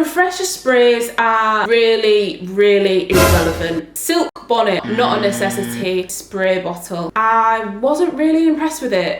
refresher sprays are really, really irrelevant. Silk bonnet, not a necessity. Spray bottle, I wasn't really impressed with it.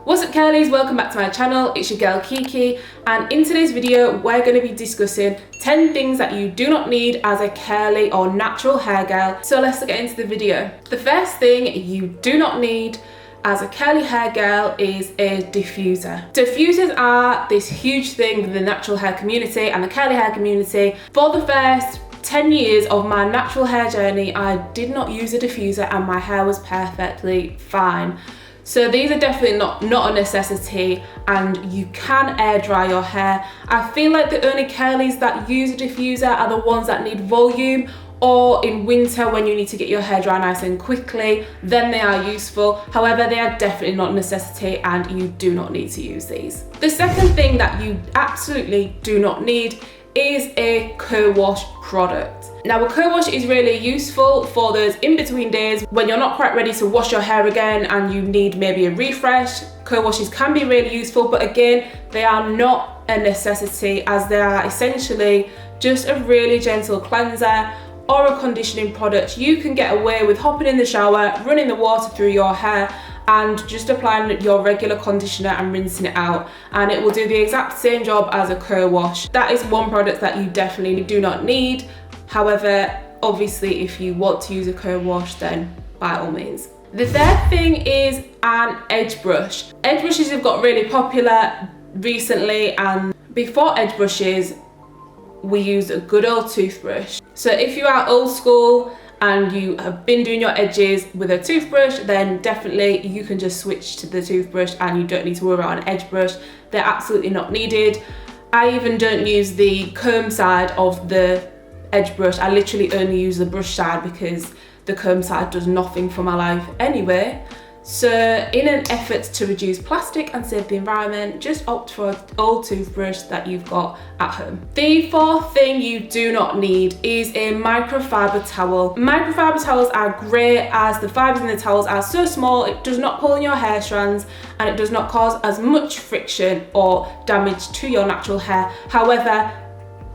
What's up curlies, welcome back to my channel. It's your girl Kiki, and in today's video we're going to be discussing 10 things that you do not need as a curly or natural hair girl. So let's get into the video. The first thing you do not need as a curly hair girl is a diffuser. Diffusers are this huge thing in the natural hair community and the curly hair community. For the first 10 years of my natural hair journey, I did not use a diffuser and my hair was perfectly fine. So these are definitely not a necessity, and you can air dry your hair. I feel like the only curlies that use a diffuser are the ones that need volume, or in winter when you need to get your hair dry nice and quickly, then they are useful. However, they are definitely not a necessity and you do not need to use these. The second thing that you absolutely do not need is a co-wash product. Now, a co-wash is really useful for those in-between days when you're not quite ready to wash your hair again and you need maybe a refresh. Co-washes can be really useful, but again, they are not a necessity as they are essentially just a really gentle cleanser or a conditioning product. You can get away with hopping in the shower, running the water through your hair and just applying your regular conditioner and rinsing it out, and it will do the exact same job as a co-wash. That is one product that you definitely do not need. However, obviously if you want to use a co-wash, then by all means. The third thing is an edge brush. Edge brushes have got really popular recently, and before edge brushes we used a good old toothbrush. So if you are old school and you have been doing your edges with a toothbrush, then definitely you can just switch to the toothbrush and you don't need to worry about an edge brush. They're absolutely not needed. I even don't use the comb side of the edge brush. I literally only use the brush side because the comb side does nothing for my life anyway. So in an effort to reduce plastic and save the environment, just opt for an old toothbrush that you've got at home. The fourth thing you do not need is a microfiber towel. Microfiber towels are great as the fibers in the towels are so small, it does not pull in your hair strands and it does not cause as much friction or damage to your natural hair. However,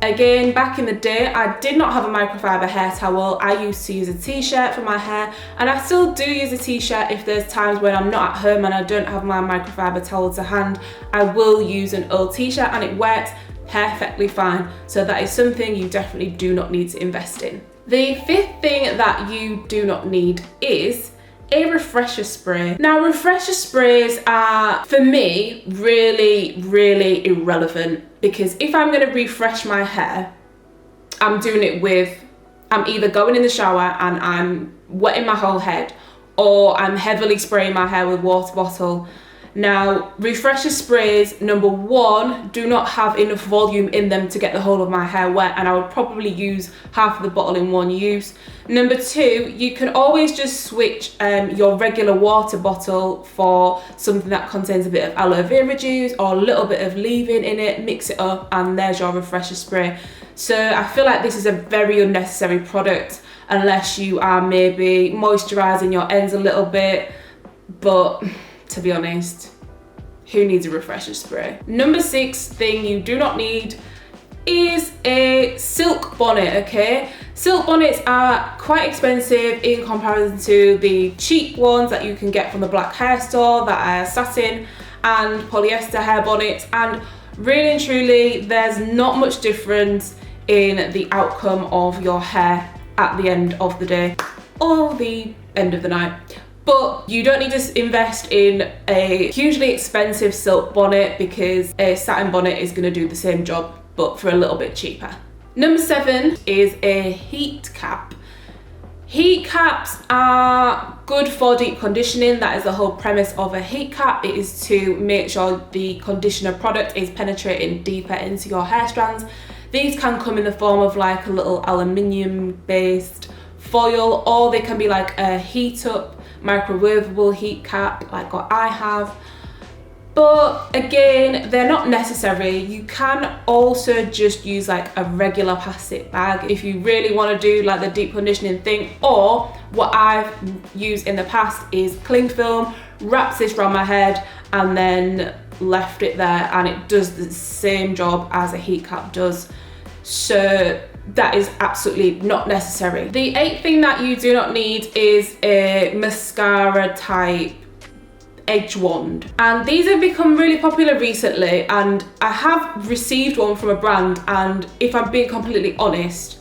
again, back in the day, I did not have a microfiber hair towel. I used to use a t-shirt for my hair, and I still do use a t-shirt if there's times when I'm not at home and I don't have my microfiber towel to hand. I will use an old t-shirt and it works perfectly fine. So that is something you definitely do not need to invest in. The fifth thing that you do not need is a refresher spray. Now, refresher sprays are, for me, really, really irrelevant, because if I'm gonna refresh my hair, I'm doing it with, I'm either going in the shower and I'm wetting my whole head, or I'm heavily spraying my hair with water bottle. Now, refresher sprays, number one, do not have enough volume in them to get the whole of my hair wet, and I would probably use half of the bottle in one use. Number two, you can always just switch your regular water bottle for something that contains a bit of aloe vera juice or a little bit of leave-in in it, mix it up, and there's your refresher spray. So I feel like this is a very unnecessary product unless you are maybe moisturising your ends a little bit, but to be honest, who needs a refresher spray? Number six thing you do not need is a silk bonnet, okay? Silk bonnets are quite expensive in comparison to the cheap ones that you can get from the black hair store that are satin and polyester hair bonnets, and really and truly there's not much difference in the outcome of your hair at the end of the day or the end of the night. But you don't need to invest in a hugely expensive silk bonnet because a satin bonnet is going to do the same job but for a little bit cheaper. Number seven is a heat cap. Heat caps are good for deep conditioning. That is the whole premise of a heat cap. It is to make sure the conditioner product is penetrating deeper into your hair strands. These can come in the form of like a little aluminium based foil, or they can be like a heat up microwavable heat cap like what I have. But again, they're not necessary. You can also just use like a regular plastic bag if you really want to do like the deep conditioning thing, or what I've used in the past is cling film, wraps this around my head and then left it there, and it does the same job as a heat cap does. So that is absolutely not necessary. The 8th thing that you do not need is a mascara type edge wand, and these have become really popular recently, and I have received one from a brand, and if I'm being completely honest,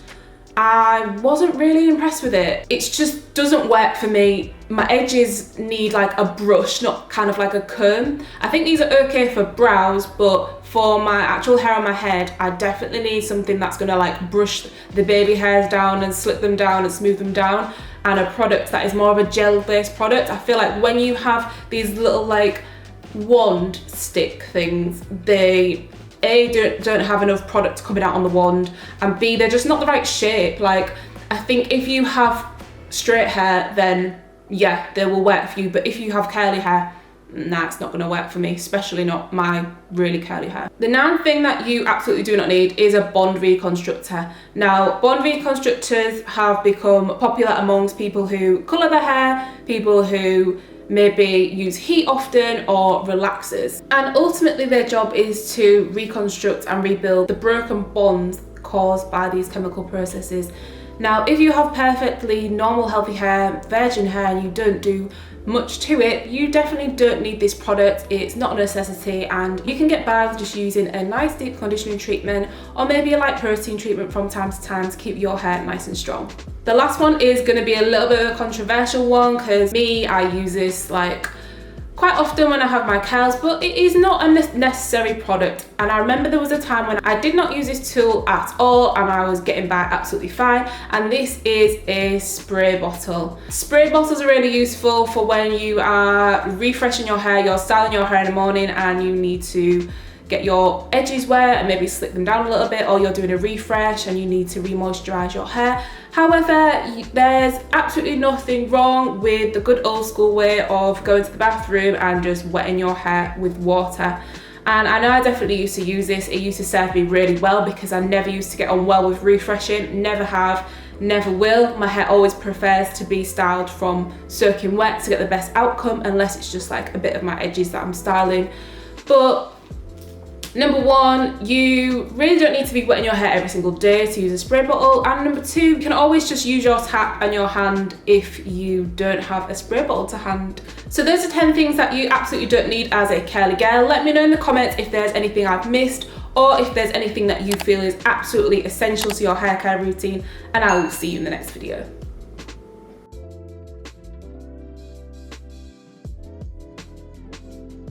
I wasn't really impressed with it. It just doesn't work for me. My edges need like a brush, not kind of like a comb. I think these are okay for brows, but for my actual hair on my head, I definitely need something that's gonna like brush the baby hairs down and slick them down and smooth them down, and a product that is more of a gel based product. I feel like when you have these little like wand stick things, they don't have enough product coming out on the wand, and B, they're just not the right shape. Like, I think if you have straight hair, then yeah, they will work for you, but if you have curly hair, nah, it's not gonna work for me, especially not my really curly hair. The 9th thing that you absolutely do not need is a bond reconstructor. Now, bond reconstructors have become popular amongst people who colour their hair, people who maybe use heat often, or relaxers. And ultimately their job is to reconstruct and rebuild the broken bonds caused by these chemical processes. Now, if you have perfectly normal healthy hair, virgin hair, and you don't do much to it, you definitely don't need this product. It's not a necessity, and you can get by with just using a nice deep conditioning treatment, or maybe a light protein treatment from time to time to keep your hair nice and strong. The last one is going to be a little bit of a controversial one, because I use this like quite often when I have my curls, but it is not a necessary product. And I remember there was a time when I did not use this tool at all, and I was getting by absolutely fine, and this is a spray bottle. Spray bottles are really useful for when you are refreshing your hair, you're styling your hair in the morning, and you need to get your edges wet and maybe slick them down a little bit, or you're doing a refresh and you need to re-moisturize your hair. However, there's absolutely nothing wrong with the good old school way of going to the bathroom and just wetting your hair with water. And I know I definitely used to use this. It used to serve me really well because I never used to get on well with refreshing, never have, never will. My hair always prefers to be styled from soaking wet to get the best outcome, unless it's just like a bit of my edges that I'm styling. But number 1, you really don't need to be wetting your hair every single day to use a spray bottle. And number 2, you can always just use your tap and your hand if you don't have a spray bottle to hand. So those are 10 things that you absolutely don't need as a curly girl. Let me know in the comments if there's anything I've missed, or if there's anything that you feel is absolutely essential to your hair care routine, and I will see you in the next video.